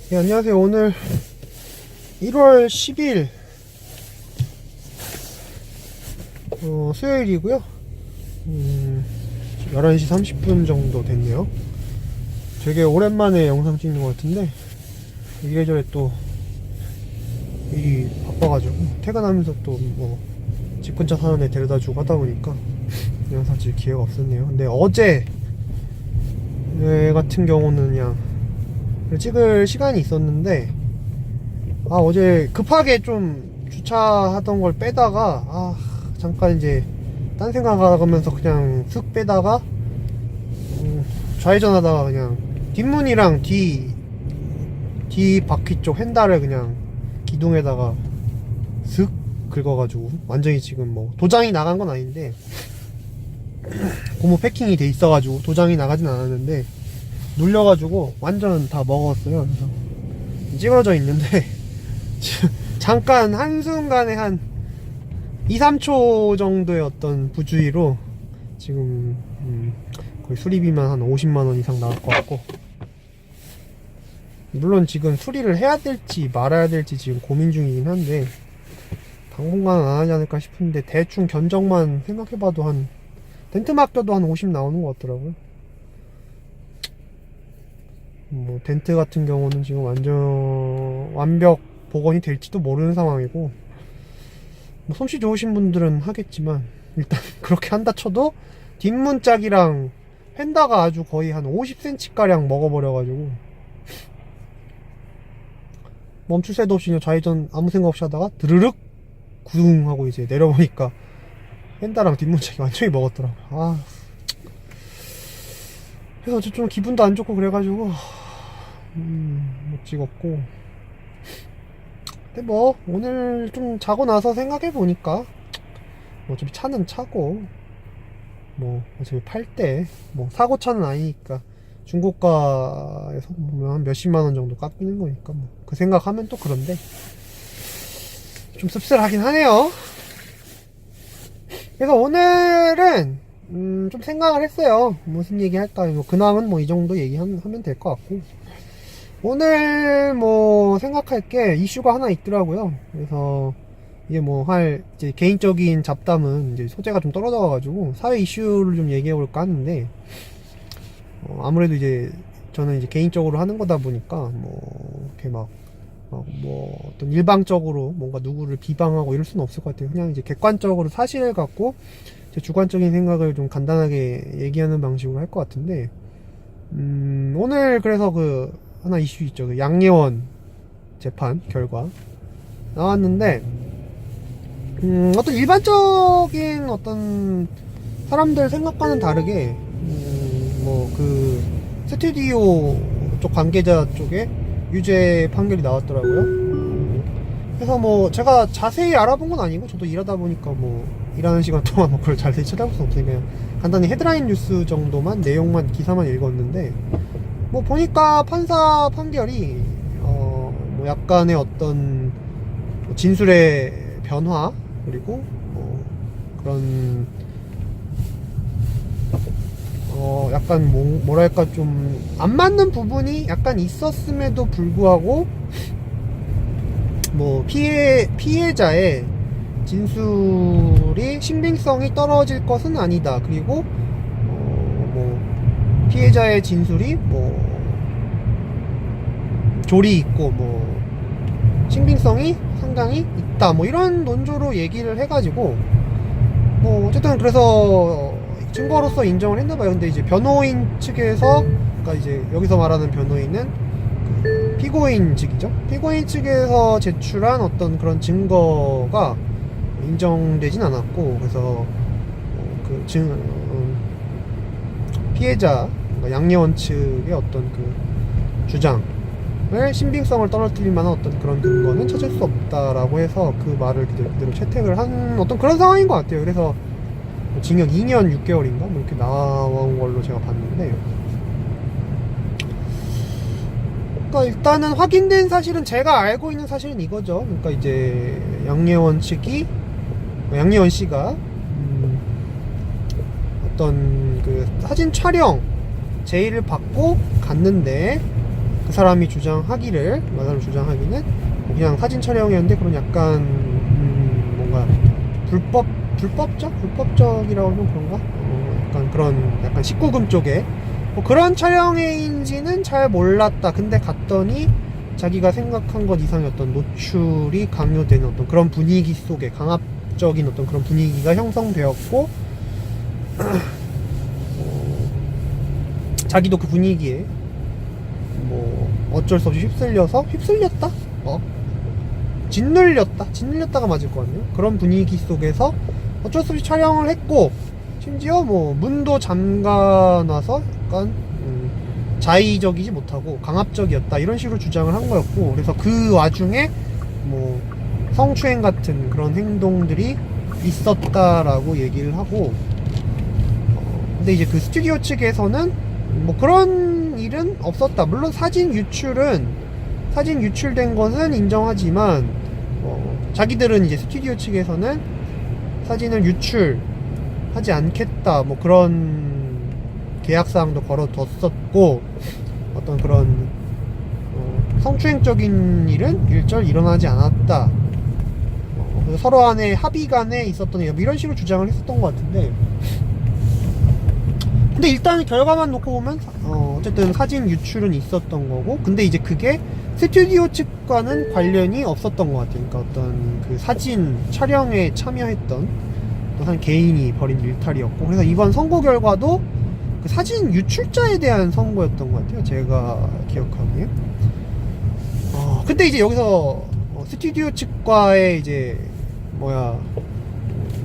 네, 안녕하세요. 오늘 1월 10일 수요일이고요. 11시 30분 정도 됐네요. 되게 오랜만에 영상 찍는 것 같은데 이래저래 또 일이 바빠가지고 퇴근하면서 또 뭐 집 근처 사는 애 데려다 주고 하다 보니까 영상 찍을 기회가 없었네요. 근데 어제 같은 경우는 그냥 찍을 시간이 있었는데 어제 급하게 좀 주차하던 걸 빼다가 잠깐 이제 딴 생각하면서 그냥 슥 빼다가 좌회전하다가 그냥 뒷문이랑 뒤 바퀴 쪽 휀달을 그냥 기둥에다가 슥 긁어가지고 완전히 지금 뭐 도장이 나간 건 아닌데 고무 패킹이 돼 있어가지고 도장이 나가진 않았는데 눌려가지고 완전 다 먹었어요. 그래서 찌그러져 있는데 잠깐 한순간에 한 2, 3초 정도의 어떤 부주의로 지금 거의 수리비만 한 50만원 이상 나올 것 같고, 물론 지금 수리를 해야 될지 말아야 될지 지금 고민 중이긴 한데 당분간은 안 하지 않을까 싶은데, 대충 견적만 생각해봐도 한 덴트 맡겨도 한 50 나오는 것 같더라고요. 뭐 덴트 같은 경우는 지금 완전 완벽 복원이 될지도 모르는 상황이고, 뭐 솜씨 좋으신 분들은 하겠지만 일단 그렇게 한다 쳐도 뒷문 짝이랑 휀다가 아주 거의 한 50cm 가량 먹어버려가지고 멈출 새도 없이 그냥 좌회전 아무 생각 없이 하다가 드르륵 구둥 하고 이제 내려보니까 휀다랑 뒷문 짝이 완전히 먹었더라고요. 그래서 어째 좀 기분도 안 좋고 그래가지고 못 찍었고, 근데 뭐 오늘 좀 자고 나서 생각해보니까 어차피 차는 차고 뭐 어차피 팔 때 뭐 사고차는 아니니까 중고가에서 보면 한 몇십만원 정도 깎이는 거니까 뭐 그 생각하면 또 그런데 좀 씁쓸하긴 하네요. 그래서 오늘은 좀 생각을 했어요. 무슨 얘기 할까. 뭐 근황은 뭐 이 정도 얘기하면 될 것 같고, 오늘 뭐 생각할 게 이슈가 하나 있더라고요. 그래서 이게 뭐 이제 개인적인 잡담은 이제 소재가 좀 떨어져가지고 사회 이슈를 좀 얘기해볼까 하는데, 아무래도 이제 저는 이제 개인적으로 하는 거다 보니까 뭐 이렇게 뭐 어떤 일방적으로 뭔가 누구를 비방하고 이럴 수는 없을 것 같아요. 그냥 이제 객관적으로 사실을 갖고 제 주관적인 생각을 좀 간단하게 얘기하는 방식으로 할 것 같은데, 오늘 그래서 그 하나 이슈 있죠. 그 양예원 재판 결과 나왔는데, 어떤 일반적인 어떤 사람들 생각과는 다르게 뭐 그 스튜디오 쪽 관계자 쪽에 유죄 판결이 나왔더라고요. 그래서 뭐 제가 자세히 알아본 건 아니고, 저도 일하다 보니까 뭐 일하는 시간 동안 뭐 그걸 자세히 찾아볼 수 없으니까 그냥 간단히 헤드라인 뉴스 정도만, 내용만, 기사만 읽었는데, 뭐 보니까 판사 판결이 뭐 약간의 어떤 진술의 변화, 그리고 그런 약간 뭐랄까 좀 안 맞는 부분이 약간 있었음에도 불구하고 뭐 피해자의 진술이 신빙성이 떨어질 것은 아니다. 그리고 뭐 피해자의 진술이 뭐 조리 있고 뭐 신빙성이 상당히 있다, 뭐 이런 논조로 얘기를 해가지고 뭐 어쨌든 그래서 증거로서 인정을 했나봐요. 근데 이제 변호인 측에서, 그러니까 이제 여기서 말하는 변호인은 그 피고인 측이죠. 피고인 측에서 제출한 어떤 그런 증거가 인정되진 않았고, 그래서 피해자, 그러니까 양예원 측의 어떤 그 주장을 신빙성을 떨어뜨릴 만한 어떤 그런 근거는 찾을 수 없다라고 해서 그 말을 그대로 채택을 한 어떤 그런 상황인 것 같아요. 그래서 징역 2년 6개월인가 뭐 이렇게 나온 걸로 제가 봤는데, 그러니까 일단은 확인된 사실은, 제가 알고 있는 사실은 이거죠. 그러니까 이제 양예원 씨가 어떤 그 사진 촬영 제의를 받고 갔는데 그 사람이 주장하기는 그냥 사진 촬영이었는데 그런 약간 뭔가 불법적이라고 하면 그런가? 약간 그런 약간 19금 쪽에 뭐 그런 촬영인지는 잘 몰랐다. 근데 갔더니 자기가 생각한 것 이상의 어떤 노출이 강요되는 어떤 그런 분위기 속에 강압적인 어떤 그런 분위기가 형성되었고 자기도 그 분위기에 뭐 어쩔 수 없이 휩쓸렸다? 짓눌렸다가 맞을 것 같네요. 그런 분위기 속에서 어쩔 수 없이 촬영을 했고, 심지어 뭐 문도 잠가놔서 약간 자의적이지 못하고 강압적이었다 이런 식으로 주장을 한 거였고, 그래서 그 와중에 뭐 성추행 같은 그런 행동들이 있었다라고 얘기를 하고, 근데 이제 그 스튜디오 측에서는 뭐 그런 일은 없었다. 물론 사진 유출된 것은 인정하지만 자기들은 이제 스튜디오 측에서는 사진을 유출하지 않겠다 뭐 그런 계약사항도 걸어뒀었고, 어떤 그런 성추행적인 일은 일어나지 않았다. 서로 간에 합의 간에 있었던 이런 식으로 주장을 했었던 것 같은데, 근데 일단 결과만 놓고 보면 어쨌든 사진 유출은 있었던 거고, 근데 이제 그게 스튜디오 측과는 관련이 없었던 것 같아요. 그러니까 어떤 그 사진 촬영에 참여했던 한 개인이 벌인 일탈이었고, 그래서 이번 선고 결과도 그 사진 유출자에 대한 선고였던 것 같아요. 제가 기억하기에. 근데 이제 여기서 스튜디오 측과의 이제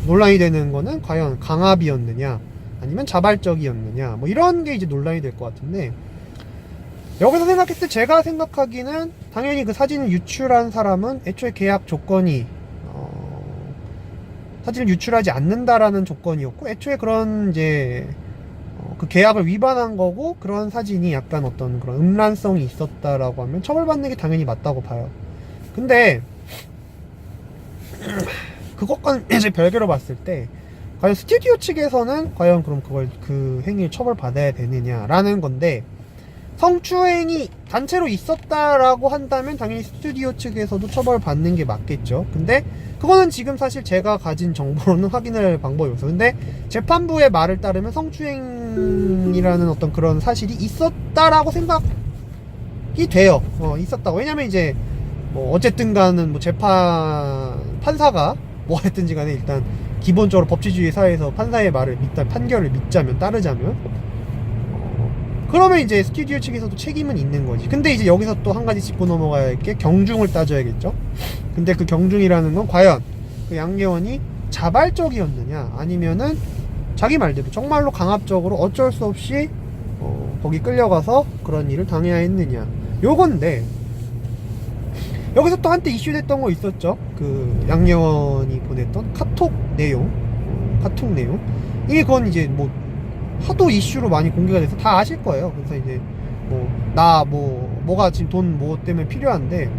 논란이 되는 거는 과연 강압이었느냐 아니면 자발적이었느냐 뭐 이런 게 이제 논란이 될 것 같은데, 여기서 생각했을 때 제가 생각하기는 당연히 그 사진을 유출한 사람은 애초에 계약 조건이 사진을 유출하지 않는다라는 조건이었고, 애초에 그런 이제 그 계약을 위반한 거고, 그런 사진이 약간 어떤 그런 음란성이 있었다라고 하면 처벌받는 게 당연히 맞다고 봐요. 근데 그것과는 이제 별개로 봤을 때 과연 스튜디오 측에서는 과연 그럼 그 행위를 처벌받아야 되느냐라는 건데, 성추행이 단체로 있었다라고 한다면 당연히 스튜디오 측에서도 처벌받는 게 맞겠죠. 근데 그거는 지금 사실 제가 가진 정보로는 확인할 방법이 없어요. 근데 재판부의 말을 따르면 성추행이라는 어떤 그런 사실이 있었다라고 생각이 돼요. 있었다고. 왜냐면 이제 뭐 어쨌든 간은 뭐 판사가 뭐 했든지 간에 일단 기본적으로 법치주의 사회에서 판사의 말을 판결을 따르자면 그러면 이제 스튜디오 측에서도 책임은 있는 거지. 근데 이제 여기서 또 한 가지 짚고 넘어가야 할 게 경중을 따져야겠죠. 근데 그 경중이라는 건 과연 그 양예원이 자발적이었느냐 아니면은 자기 말대로 정말로 강압적으로 어쩔 수 없이 거기 끌려가서 그런 일을 당해야 했느냐 요건데, 여기서 또 한때 이슈됐던 거 있었죠. 그 양예원이 보냈던 카톡 내용 이게 그건 이제 뭐 하도 이슈로 많이 공개가 돼서 다 아실 거예요. 그래서 이제 뭐가 지금 돈 뭐 때문에 필요한데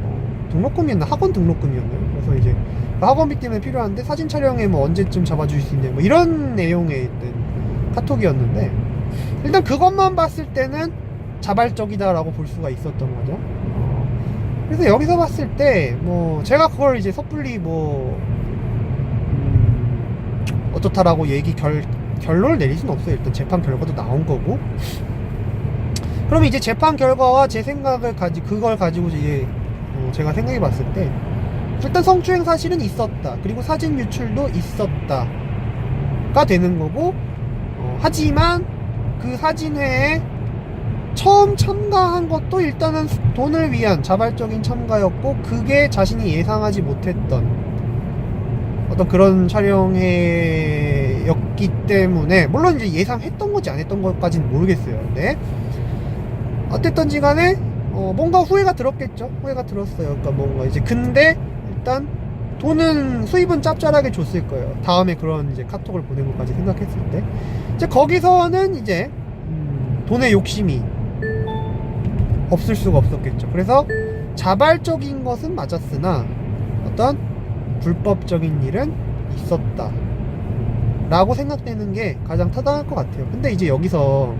등록금이었나 학원 등록금이었나요? 그래서 이제 그 학원비 때문에 필요한데 사진 촬영에 뭐 언제쯤 잡아줄 수 있냐 뭐 이런 내용의 카톡이었는데, 일단 그것만 봤을 때는 자발적이다라고 볼 수가 있었던 거죠. 그래서 여기서 봤을 때 뭐 제가 그걸 이제 섣불리 어떻다라고 결론을 내릴 수는 없어요. 일단 재판 결과도 나온 거고. 그럼 이제 재판 결과와 제 생각을 그걸 가지고 이제 제가 생각해 봤을 때 일단 성추행 사실은 있었다. 그리고 사진 유출도 있었다가 되는 거고, 하지만 그 사진회에 처음 참가한 것도 일단은 돈을 위한 자발적인 참가였고, 그게 자신이 예상하지 못했던 어떤 그런 촬영회였기 때문에, 물론 이제 예상했던 건지 안 했던 것까지는 모르겠어요. 근데 어쨌든지 간에 뭔가 후회가 들었겠죠. 후회가 들었어요. 그러니까 뭔가 이제, 근데 일단 수입은 짭짤하게 줬을 거예요. 다음에 그런 이제 카톡을 보낸 것까지 생각했을 때 이제 거기서는 이제 돈의 욕심이 없을 수가 없었겠죠. 그래서 자발적인 것은 맞았으나 어떤 불법적인 일은 있었다 라고 생각되는 게 가장 타당할 것 같아요. 근데 이제 여기서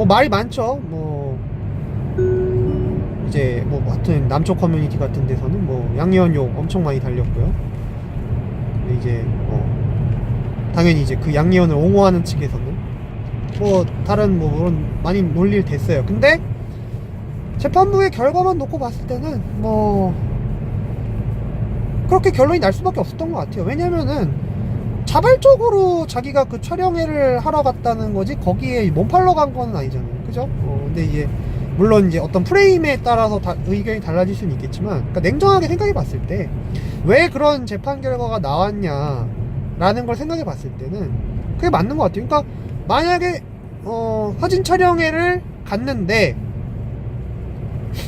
뭐 말이 많죠. 이제 하여튼 남쪽 커뮤니티 같은 데서는 양예원 욕 엄청 많이 달렸고요. 근데 이제 당연히 이제 그 양예원을 옹호하는 측에서는 다른 그런 많이 논리를 댔어요. 근데 재판부의 결과만 놓고 봤을 때는 그렇게 결론이 날 수밖에 없었던 것 같아요. 왜냐면은 자발적으로 자기가 그 촬영회를 하러 갔다는 거지 거기에 몸팔러 간 건 아니잖아요. 그죠? 근데 이제 물론 이제 어떤 프레임에 따라서 의견이 달라질 수는 있겠지만, 그러니까 냉정하게 생각해 봤을 때 왜 그런 재판 결과가 나왔냐라는 걸 생각해 봤을 때는 그게 맞는 것 같아요. 그러니까 만약에 사진 촬영회를 갔는데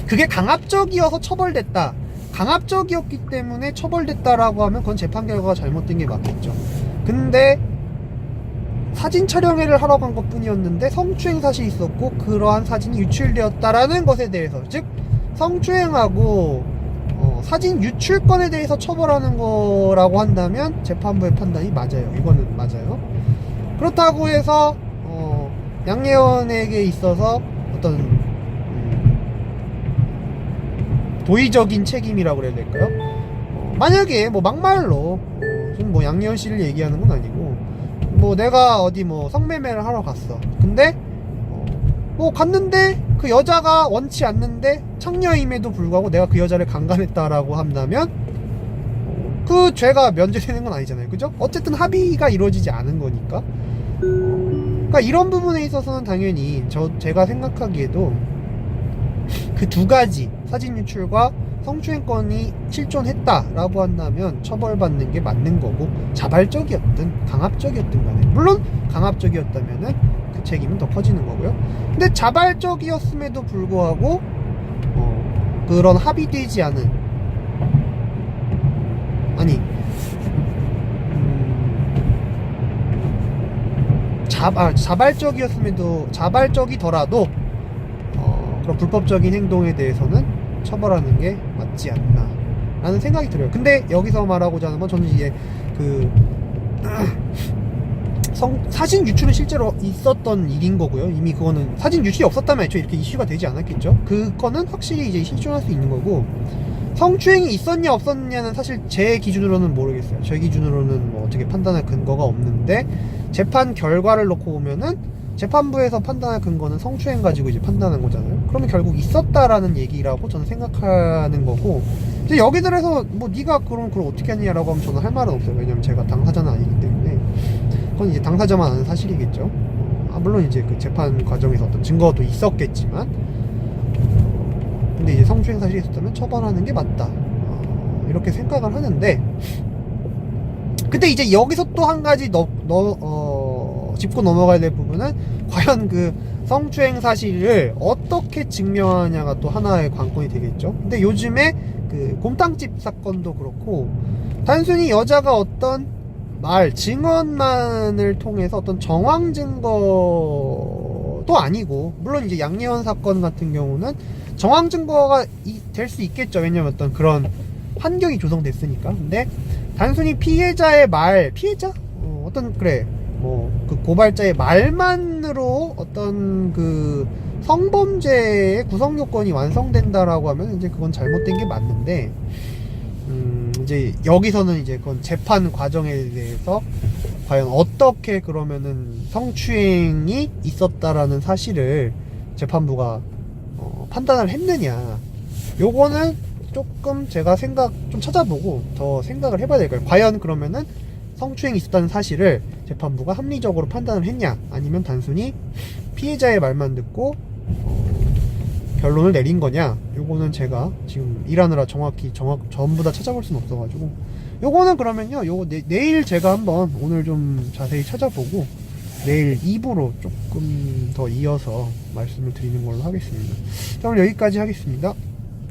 그게 강압적이어서 처벌됐다, 강압적이었기 때문에 처벌됐다라고 하면 그건 재판 결과가 잘못된 게 맞겠죠. 근데 사진 촬영회를 하러 간 것 뿐이었는데 성추행 사실이 있었고 그러한 사진이 유출되었다라는 것에 대해서, 즉 성추행하고 사진 유출건에 대해서 처벌하는 거라고 한다면 재판부의 판단이 맞아요. 이거는 맞아요. 그렇다고 해서 양예원에게 있어서 어떤 도의적인 책임이라고 그래야 될까요? 만약에 막말로 지금 양예원 씨를 얘기하는 건 아니고 내가 어디 성매매를 하러 갔어. 근데 갔는데 그 여자가 원치 않는데 창녀임에도 불구하고 내가 그 여자를 강간했다라고 한다면 그 죄가 면제되는 건 아니잖아요. 그죠? 어쨌든 합의가 이루어지지 않은 거니까. 그러니까 이런 부분에 있어서는 당연히 제가 생각하기에도 그 두 가지, 사진 유출과 성추행건이 실존했다라고 한다면 처벌받는 게 맞는 거고, 자발적이었든 강압적이었든 간에, 물론 강압적이었다면은 그 책임은 더 커지는 거고요. 근데 자발적이었음에도 불구하고 그런 합의되지 않은, 아니 자발적이더라도 그런 불법적인 행동에 대해서는 처벌하는 게 맞지 않나 라는 생각이 들어요. 근데 여기서 말하고자 하는 건, 저는 이제 사진 유출은 실제로 있었던 일인 거고요. 이미 그거는 사진 유출이 없었다면 애초에 이렇게 이슈가 되지 않았겠죠. 그거는 확실히 이제 실존할 수 있는 거고, 성추행이 있었냐 없었냐는 사실 제 기준으로는 모르겠어요. 제 기준으로는 어떻게 판단할 근거가 없는데, 재판 결과를 놓고 보면은 재판부에서 판단할 근거는 성추행 가지고 이제 판단한 거잖아요. 그러면 결국 있었다라는 얘기라고 저는 생각하는 거고, 이제 여기 들어서 네가 그럼 그걸 어떻게 하느냐라고 하면 저는 할 말은 없어요. 왜냐면 제가 당사자는 아니기 때문에 그건 이제 당사자만 아는 사실이겠죠. 물론 이제 그 재판 과정에서 어떤 증거도 있었겠지만, 근데 이제 성추행 사실이 있었다면 처벌하는 게 맞다, 이렇게 생각을 하는데, 근데 이제 여기서 또 한 가지 짚고 넘어가야 될 부분은, 과연 그 성추행 사실을 어떻게 증명하냐가 또 하나의 관건이 되겠죠. 근데 요즘에 그 곰탕집 사건도 그렇고, 단순히 여자가 어떤 증언만을 통해서 어떤 정황 증거도 아니고, 물론 이제 양예원 사건 같은 경우는 정황 증거가 될 수 있겠죠. 왜냐면 어떤 그런 환경이 조성됐으니까. 근데 단순히 피해자의 그 고발자의 말만으로 어떤 그 성범죄의 구성 요건이 완성된다라고 하면 이제 그건 잘못된 게 맞는데, 이제 여기서는 이제 그건 재판 과정에 대해서 과연 어떻게 그러면은 성추행이 있었다라는 사실을 재판부가 판단을 했느냐, 요거는 조금 제가 좀 찾아보고 더 생각을 해봐야 될 거예요. 과연 그러면은 성추행이 있었다는 사실을 재판부가 합리적으로 판단을 했냐, 아니면 단순히 피해자의 말만 듣고 결론을 내린 거냐. 요거는 제가 지금 일하느라 전부 다 찾아볼 수는 없어가지고, 요거는 그러면요, 내일 제가 한번, 오늘 좀 자세히 찾아보고 내일 2부로 조금 더 이어서 말씀을 드리는 걸로 하겠습니다. 자, 오늘 여기까지 하겠습니다.